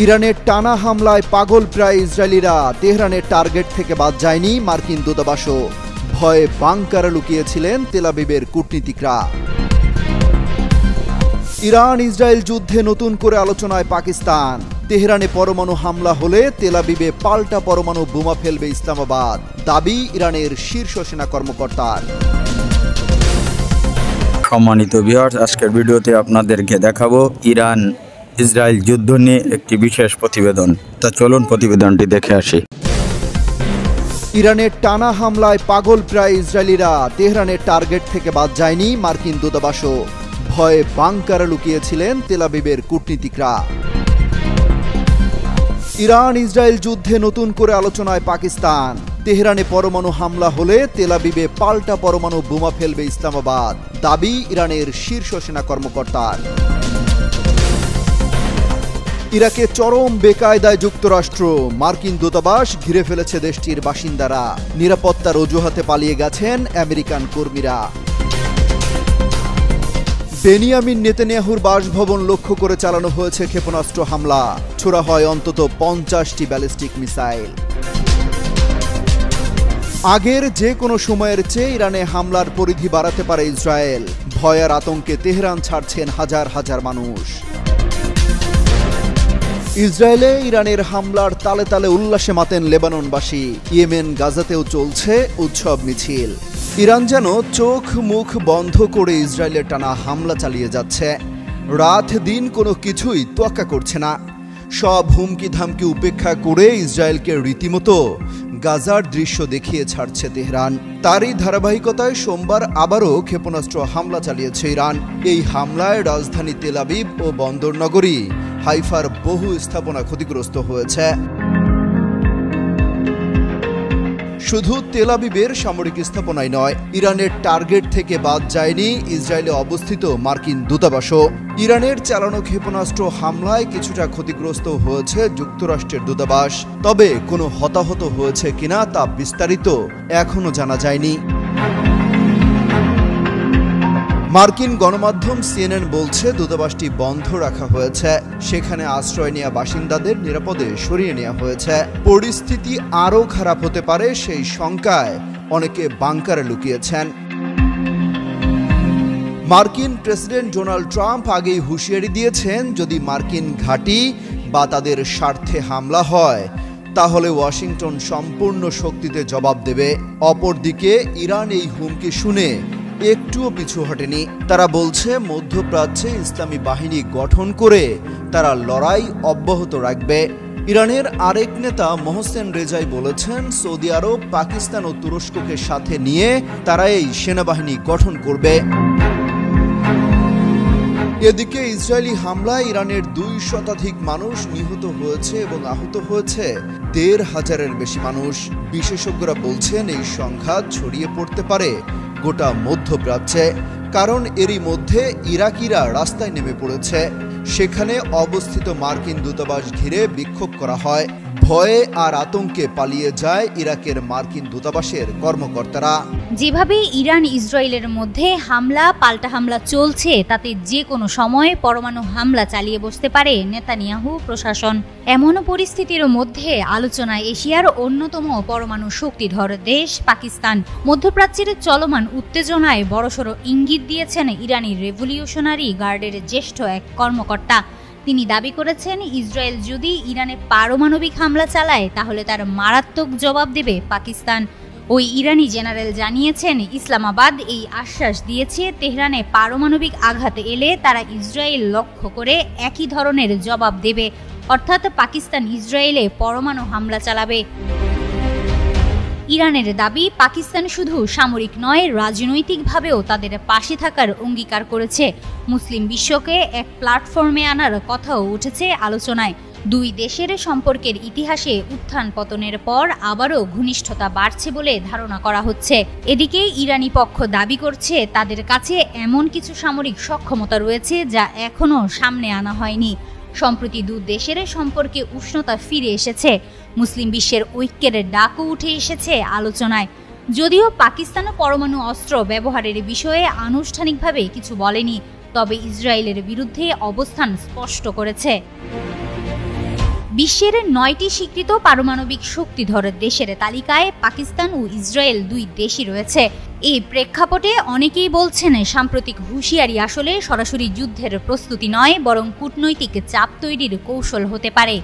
ইরানের টানা হামলায় পাগল প্রায় ইসরায়েলিরা। তেহরানের টার্গেট থেকে বাদ যায়নি মার্কিন দূতাবাসও। ভয়ে বাংকারে লুকিয়েছিলেন তেল আবিবের কূটনীতিকরা। ইরান ইসরায়েল যুদ্ধে নতুন করে আলোচনায় পাকিস্তান। তেহরানে পরমাণু হামলা হলে তেল আবিবে পাল্টা পরমাণু বোমা ফেলবে ইসলামাবাদ, দাবি ইরানের শীর্ষ সেনা কর্মকর্তার। সম্মানিত ভিউয়ার্স, আজকের ভিডিওতে আপনাদেরকে দেখাবো ইরান ইসরায়েল যুদ্ধ নিয়ে একটি বিশেষ প্রতিবেদন। তা চলুন প্রতিবেদনটি দেখে আসি। ইরানের টানা হামলায় পাগল প্রায় ইসরায়েলিরা। তেহরানের টার্গেট থেকে বাদ যায়নি মার্কিন দূতাবাসও। ভয়ে বাংকারে লুকিয়েছিলেন তেল আবিবের কূটনীতিকরা। ইরান ইসরায়েল যুদ্ধে নতুন করে আলোচনায় পাকিস্তান। তেহরানে পরমাণু হামলা হলে তেল আবিবে পাল্টা পরমাণু বোমা ফেলবে ইসলামাবাদ, দাবি ইরানের শীর্ষ সেনা কর্মকর্তার। ইরাকে চরম বেকায়দায় যুক্তরাষ্ট্র। মার্কিন দূতাবাস ঘিরে ফেলেছে দেশটির বাসিন্দারা। নিরাপত্তার অজুহাতে পালিয়ে গেছেন আমেরিকান কর্মীরা। বেনিয়ামিন নেতানিয়াহুর বাসভবন লক্ষ্য করে চালানো হয়েছে ক্ষেপণাস্ত্র হামলা। ছোড়া হয় অন্তত 50টি ব্যালিস্টিক মিসাইল। আগের যে কোনো সময়ের চেয়ে ইরানে হামলার পরিধি বাড়াতে পারে ইসরায়েল। ভয় আর আতঙ্কে তেহরান ছাড়ছেন হাজার হাজার মানুষ। ইসরায়েলে ইরানের হামলার তালে তালে উল্লাসে মাতেন লেবাননবাসী। ইয়েমেন গাজাতেও চলছে উৎসব মিছিল। ইরান যেন চোখ মুখ বন্ধ করে ইসরায়েলের টানা হামলা চালিয়ে যাচ্ছে। রাত দিন কোনো কিছুই তোয়াক্কা করছে না। সব হুমকি ধামকি উপেক্ষা করে ইসরায়েলকে রীতিমতো গাজার দৃশ্য দেখিয়ে ছাড়ছে তেহরান। তারই ধারাবাহিকতায় সোমবার আবারও ক্ষেপণাস্ত্র হামলা চালিয়েছে ইরান। এই হামলায় রাজধানী তেল আবিব ও বন্দরনগরী হাইফার বহু স্থাপনা ক্ষতিগ্রস্ত হয়েছে। শুধু তেল আবিবের সামরিক স্থাপনাই নয়, ইরানের টার্গেট থেকে বাদ যায়নি ইসরায়েলে অবস্থিত মার্কিন দূতাবাসও। ইরানের চালানো ক্ষেপণাস্ত্র হামলায় কিছুটা ক্ষতিগ্রস্ত হয়েছে যুক্তরাষ্ট্রের দূতাবাস। তবে কোনো হতাহত হয়েছে কিনা তা বিস্তারিত এখনো জানা যায়নি। মার্কিন গণমাধ্যম সিএনএন বলছে দূতাবাসটি বন্ধ রাখা হয়েছে। সেখানে আশ্রয় নেওয়া বাসিন্দাদের নিরাপদে সরিয়ে নেওয়া হয়েছে। পরিস্থিতি আরও খারাপ হতে পারে সেই শঙ্কায় অনেকে বাংকারে লুকিয়েছেন। মার্কিন প্রেসিডেন্ট ডোনাল্ড ট্রাম্প আগেই হুঁশিয়ারি দিয়েছেন, যদি মার্কিন ঘাঁটি বা তাদের স্বার্থে হামলা হয় তাহলে ওয়াশিংটন সম্পূর্ণ শক্তিতে জবাব দেবে। অপরদিকে ইরান এই হুমকি শুনে একটুও পিছু হটেনি। তারা বলছে মধ্যপ্রাচ্যে ইসলামী বাহিনী গঠন করে তারা লড়াই অব্যাহত রাখবে। ইরানের আরেক নেতা মোহসেন রেজাই বলেছেন, সৌদি আরব, পাকিস্তান ও তুরস্ককে সাথে নিয়ে তারা এই সেনাবাহিনী গঠন করবে। এদিকে ইসরায়েলি হামলায় ইরানের 2 শতাধিক মানুষ নিহত হয়েছে এবং আহত হয়েছে 1,500-এর বেশি মানুষ। বিশেষজ্ঞরা বলছেন এই সংখ্যা ছড়িয়ে পড়তে পারে গোটা মধ্যপ্রাচ্যে, কারণ এরই মধ্যে ইরাকিরা রাস্তায় নেমে পড়েছে। সেখানে অবস্থিত মার্কিন দূতাবাস ঘিরে বিক্ষোভ করা হয়। ভয়ে আর আতঙ্কে পালিয়ে যায় ইরাকের মার্কিন দূতাবাসের কর্মকর্তারা। যেভাবে ইরান ইসরায়েলের মধ্যে হামলা পাল্টা হামলা চলছে, তাতে যে কোনো সময় পরমাণু হামলা চালিয়ে বসতে পারে নেতানিয়াহু প্রশাসন। এমন পরিস্থিতির মধ্যে আলোচনায় এশিয়ার অন্যতম পরমাণু শক্তিধর দেশ পাকিস্তান। মধ্যপ্রাচ্যের চলমান উত্তেজনায় বড়সড় ইঙ্গিত দিয়েছেন ইরানি রেভলিউশনারি গার্ডের জ্যেষ্ঠ এক কর্মকর্তা। তিনি দাবি করেছেন, ইসরায়েল যদি ইরানে পারমাণবিক হামলা চালায় তাহলে তার মারাত্মক জবাব দেবে পাকিস্তান। ওই ইরানি জেনারেল জানিয়েছেন, ইসলামাবাদ এই আশ্বাস দিয়েছে, তেহরানে পারমাণবিক আঘাত এলে তারা ইসরায়েল লক্ষ্য করে একই ধরনের জবাব দেবে, অর্থাৎ পাকিস্তান ইসরায়েলে পরমাণু হামলা চালাবে। ইরানের দাবি, পাকিস্তান শুধু সামরিক নয়, রাজনৈতিকভাবেও তাদের পাশে থাকার অঙ্গীকার করেছে। মুসলিম বিশ্বকে এক প্ল্যাটফর্মে আনার কথাও উঠেছে আলোচনায়। 2 দেশের সম্পর্কের ইতিহাসে উত্থান পতনের পর আবারও ঘনিষ্ঠতা বাড়ছে বলে ধারণা করা হচ্ছে। এদিকে ইরানি পক্ষ দাবি করছে, তাদের কাছে এমন কিছু সামরিক সক্ষমতা রয়েছে যা এখনও সামনে আনা হয়নি। সম্প্রতি 2 দেশের সম্পর্কে উষ্ণতা ফিরে এসেছে। মুসলিম বিশ্বের ঐক্যের ডাকও উঠে এসেছে আলোচনায়। যদিও পাকিস্তান পরমাণু অস্ত্র ব্যবহারের বিষয়ে আনুষ্ঠানিকভাবে কিছু বলেনি, তবে ইসরায়েলের বিরুদ্ধে অবস্থান স্পষ্ট করেছে। বিশ্বের 9টি স্বীকৃত পারমাণবিক শক্তিধর দেশের তালিকায় পাকিস্তান ও ইসরায়েল 2 দেশই রয়েছে। এই প্রেক্ষাপটে অনেকেই বলছেন সাম্প্রতিক হুঁশিয়ারি আসলে সরাসরি যুদ্ধের প্রস্তুতি নয়, বরং কূটনৈতিক চাপ তৈরির কৌশল হতে পারে।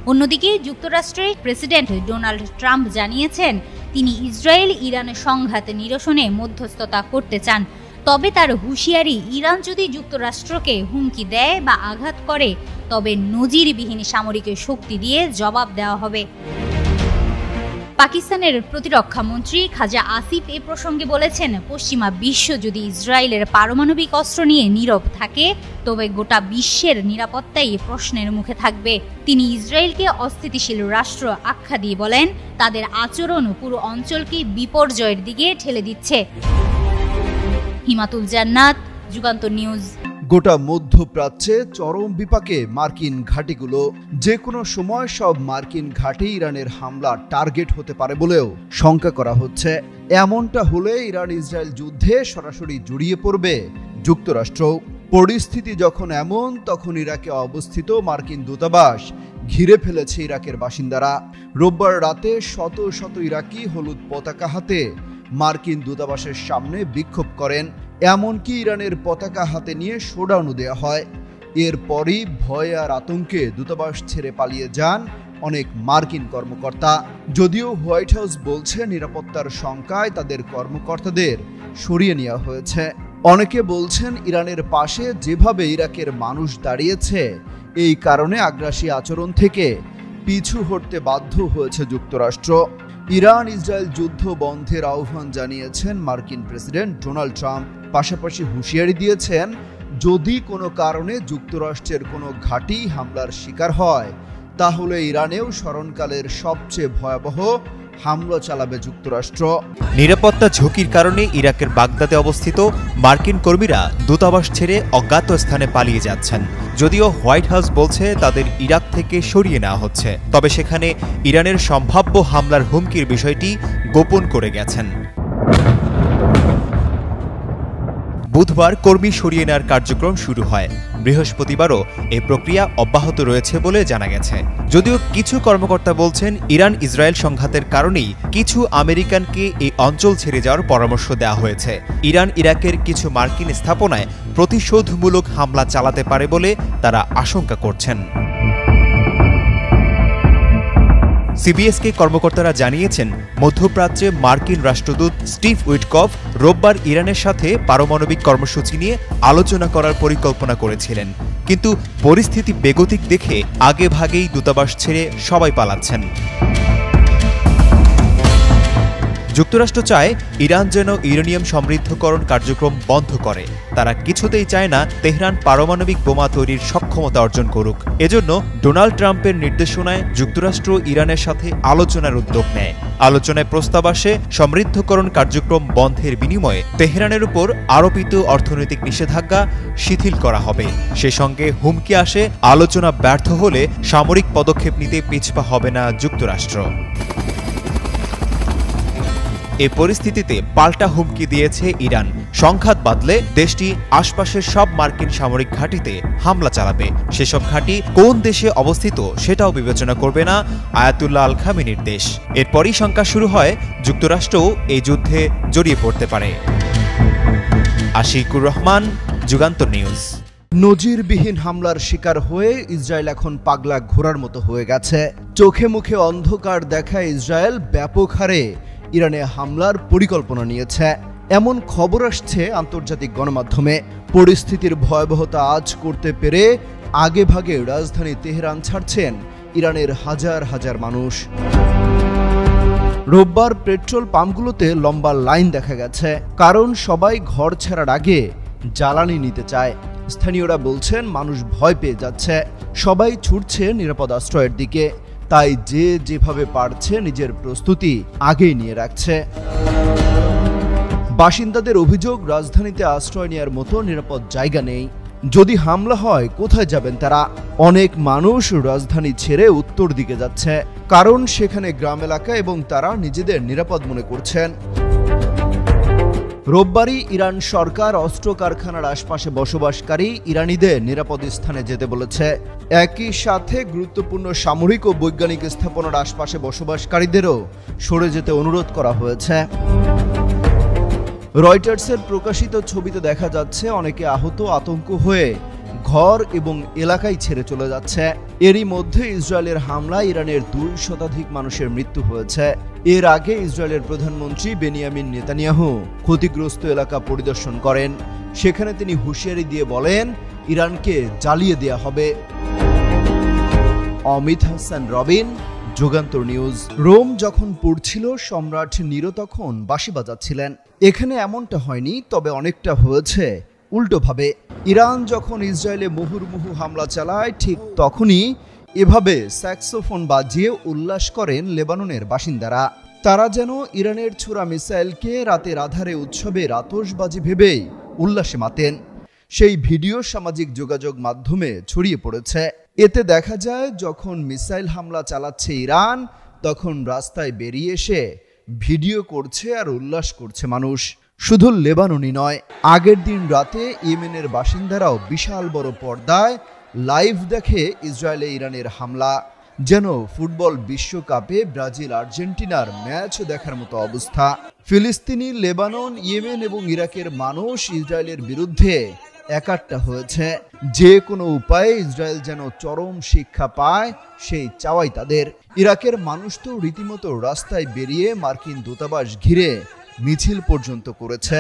অন্যদিকে যুক্তরাষ্ট্রের প্রেসিডেন্ট ডোনাল্ড ট্রাম্প জানিয়েছেন তিনি ইসরায়েল ইরান সংঘাত নিরসনে মধ্যস্থতা করতে চান। তবে তার হুঁশিয়ারি, ইরান যদি যুক্তরাষ্ট্রকে হুমকি দেয় বা আঘাত করে তবে নজিরবিহীন সামরিক শক্তি দিয়ে জবাব দেওয়া হবে। পাকিস্তানের প্রতিরক্ষা মন্ত্রী খাজা আসিফ এ প্রসঙ্গে বলেছেন, পশ্চিমা বিশ্ব যদি ইসরায়েলের পারমাণবিক অস্ত্র নিয়ে নীরব থাকে তবে গোটা বিশ্বের নিরাপত্তাই প্রশ্নের মুখে থাকবে। তিনি ইসরায়েলকে অস্থিতিশীল রাষ্ট্র আখ্যা দিয়ে বলেন, তাদের আচরণ পুরো অঞ্চলকে বিপর্যয়ের দিকে ঠেলে দিচ্ছে। হিমাতুল জান্নাত, যুগান্তর নিউজ। গোটা মধ্যপ্রাচ্যে চরম বিপাকে মার্কিন ঘাঁটিগুলো। যে কোনো সময় সব মার্কিন ঘাঁটি ইরানের হামলা টার্গেট হতে পারে বলেও শঙ্কা করা হচ্ছে। এমনটা হলে ইরান ইসরায়েল যুদ্ধে সরাসরি জড়িয়ে পড়বে যুক্তরাষ্ট্র। পরিস্থিতি যখন এমন, তখন ইরাকে অবস্থিত মার্কিন দূতাবাস ঘিরে ফেলেছে ইরাকের বাসিন্দারা। রোববার রাতে শত শত ইরাকি হলুদ পতাকা হাতে মার্কিন দূতাবাসের সামনে বিক্ষোভ করেন। এমনকি ইরানের পতাকা হাতে নিয়ে শোডাউনও দেওয়া হয়। এরপরই ভয় আর আতঙ্কে দূতাবাস ছেড়ে পালিয়ে যান অনেক মার্কিন কর্মকর্তা। যদিও হোয়াইট হাউস বলছে নিরাপত্তার শঙ্কায় তাদের কর্মকর্তাদের সরিয়ে নেওয়া হয়েছে। অনেকে বলছেন ইরানের পাশে যেভাবে ইরাকের মানুষ দাঁড়িয়েছে, এই কারণে আগ্রাসী আচরণ থেকে পিছু হটতে বাধ্য হয়েছে যুক্তরাষ্ট্র। ইরান ইসরায়েল যুদ্ধ বন্ধের আহ্বান জানিয়েছেন মার্কিন প্রেসিডেন্ট ডোনাল্ড ট্রাম্প। পাশাপাশি হুঁশিয়ারি দিয়েছেন, যদি কোনো কারণে যুক্তরাষ্ট্রের কোনো ঘাঁটি হামলার শিকার হয় তাহলে ইরানেও স্মরণকালের সবচেয়ে ভয়াবহ হামলা চালাবে যুক্তরাষ্ট্র। নিরাপত্তা ঝুঁকির কারণে ইরাকের বাগদাদে অবস্থিত মার্কিন কর্মীরা দূতাবাস ছেড়ে অজ্ঞাত স্থানে পালিয়ে যাচ্ছেন। যদিও হোয়াইট হাউস বলছে তাদের ইরাক থেকে সরিয়ে নেওয়া হচ্ছে, তবে সেখানে ইরানের সম্ভাব্য হামলার হুমকির বিষয়টি গোপন করে গেছেন। বুধবার কর্মী সরিয়ে নেওয়ার কার্যক্রম শুরু হয়। বৃহস্পতিবারও এই প্রক্রিয়া অব্যাহত রয়েছে বলে জানা গেছে। যদিও কিছু কর্মকর্তা বলছেন ইরান ইসরায়েল সংঘাতের কারণেই কিছু আমেরিকানকে এই অঞ্চল ছেড়ে যাওয়ার পরামর্শ দেওয়া হয়েছে। ইরান ইরাকের কিছু মার্কিন স্থাপনায় প্রতিশোধমূলক হামলা চালাতে পারে বলে তারা আশঙ্কা করছেন। সিবিএসকে কর্মকর্তারা জানিয়েছেন, মধ্যপ্রাচ্যে মার্কিন রাষ্ট্রদূত স্টিভ উইটকফ রোববার ইরানের সাথে পারমাণবিক কর্মসূচি নিয়ে আলোচনা করার পরিকল্পনা করেছিলেন, কিন্তু পরিস্থিতি বেগতিক দেখে আগেভাগেই দূতাবাস ছেড়ে সবাই পালাচ্ছেন। যুক্তরাষ্ট্র চায় ইরান যেন ইউরেনিয়াম সমৃদ্ধকরণ কার্যক্রম বন্ধ করে। তারা কিছুতেই চায় না তেহরান পারমাণবিক বোমা তৈরির সক্ষমতা অর্জন করুক। এজন্য ডোনাল্ড ট্রাম্পের নির্দেশনায় যুক্তরাষ্ট্র ইরানের সাথে আলোচনার উদ্যোগ নেয়। আলোচনায় প্রস্তাব আসে সমৃদ্ধকরণ কার্যক্রম বন্ধের বিনিময়ে তেহরানের উপর আরোপিত অর্থনৈতিক নিষেধাজ্ঞা শিথিল করা হবে। সে সঙ্গে হুমকি আসে আলোচনা ব্যর্থ হলে সামরিক পদক্ষেপ নিতে পিছপা হবে না যুক্তরাষ্ট্র। এই পরিস্থিতিতে পাল্টা হুমকি দিয়েছে ইরান। সংঘাত বাঁধলে দেশটি আশপাশের সব মার্কিন সামরিক ঘাঁটিতে হামলা চালাবে। সেসব ঘাঁটি কোন দেশে অবস্থিত সেটাও বিবেচনা করবে না আয়াতুল্লাহ আল খামেনির দেশ। এরপরই শঙ্কা শুরু হয় যুক্তরাষ্ট্রও এই যুদ্ধে জড়িয়ে পড়তে পারে। আশিকুর রহমান, যুগান্তর নিউজ। নজিরবিহীন হামলার শিকার হয়ে ইসরায়েল এখন পাগলা ঘোড়ার মতো হয়ে গেছে। চোখে মুখে অন্ধকার দেখা ইসরায়েল ব্যাপক হারে ইরানে হামলার পরিকল্পনা নিয়েছে, এমন খবর আসছে আন্তর্জাতিক গণমাধ্যমে। পরিস্থিতির ভয়াবহতা আঁচ করতে পেরে আগেভাগে রাজধানী তেহরান ছাড়ছেন ইরানের হাজার হাজার মানুষ। রোববার পেট্রোল পাম্পগুলোতে লম্বা লাইন দেখা গেছে, কারণ সবাই ঘর ছাড়ার আগে জ্বালানি নিতে চায়। স্থানীয়রা বলছেন মানুষ ভয় পেয়ে যাচ্ছে, সবাই ছুটছে নিরাপদ আশ্রয়ের দিকে। তাই যে যেভাবে পারছে নিজের প্রস্তুতি আগেই নিয়ে রাখছে। বাসিন্দাদের অভিযোগ, রাজধানীতে আশ্রয় নেওয়ার মতো নিরাপদ জায়গা নেই। যদি হামলা হয় কোথায় যাবেন তারা? অনেক মানুষ রাজধানী ছেড়ে উত্তর দিকে যাচ্ছে, কারণ সেখানে গ্রাম এলাকা এবং তারা নিজেদের নিরাপদ মনে করছেন। রোববারই ইরান সরকার অস্ত্র কারখানার আশপাশে বসবাসকারী ইরানিদের নিরাপদ স্থানে যেতে বলেছে। একই সাথে গুরুত্বপূর্ণ সামরিক ও বৈজ্ঞানিক স্থাপনার আশপাশে বসবাসকারীদেরও সরে যেতে অনুরোধ করা হয়েছে। রয়টার্সের প্রকাশিত ছবিতে দেখা যাচ্ছে অনেকে আহত, আতঙ্ক হয়ে ঘর এবং এলাকায় ছেড়ে চলে যাচ্ছে। এরই মধ্যে ইসরায়েলের হামলায় ইরানের 2 শতাধিক মানুষের মৃত্যু হয়েছে। এর আগে ইসরায়েলের প্রধানমন্ত্রী বেনিয়ামিন নেতানিয়াহু ক্ষতিগ্রস্ত এলাকা পরিদর্শন করেন। সেখানে তিনি হুঁশিয়ারি দিয়ে বলেন, ইরানকে জ্বালিয়ে দেয়া হবে। অমিত হাসান রবিন, যুগান্তর নিউজ। রোম যখন পুড়ছিল, সম্রাট নিরো তখন বাঁশি বাজাচ্ছিলেন। এখানে এমনটা হয়নি, তবে অনেকটা হয়েছে উল্টোভাবে। ইরান যখন ইসরায়েলে মুহুর্মুহু হামলা চালায়, ঠিক তখনই এভাবে স্যাক্সোফোন বাজিয়ে উল্লাস করেন লেবাননের বাসিন্দারা। তারা যেন ইরানের ছোড়া মিসাইলকে রাতের আধারে উৎসবের আতশবাজি ভেবেই উল্লাসে মাতেন। সেই ভিডিও সামাজিক যোগাযোগ মাধ্যমে ছড়িয়ে পড়েছে। এতে দেখা যায় যখন মিসাইল হামলা চালাচ্ছে ইরান, তখন রাস্তায় বেরিয়ে এসে ভিডিও করছে আর উল্লাস করছে মানুষ। শুধু লেবাননই নয়, আগের দিন রাতে ইয়েমেনের বাসিন্দারাও বিশাল বড় পর্দায় লাইভ দেখে ইসরায়েলে ইরানের হামলা। যেন ফুটবল বিশ্বকাপে ব্রাজিল আর্জেন্টিনার ম্যাচ দেখার মতো অবস্থা। ফিলিস্তিনি, লেবানন, ইয়েমেন এবং ইরাকের মানুষ ইসরায়েলের বিরুদ্ধে একাট্টা হয়েছে। যে কোনো উপায়ে ইসরায়েল যেন চরম শিক্ষা পায়, সেই চাওয়াই তাদের। ইরাকের মানুষ তো রীতিমতো রাস্তায় বেরিয়ে মার্কিন দূতাবাস ঘিরে মিছিল পর্যন্ত করেছে।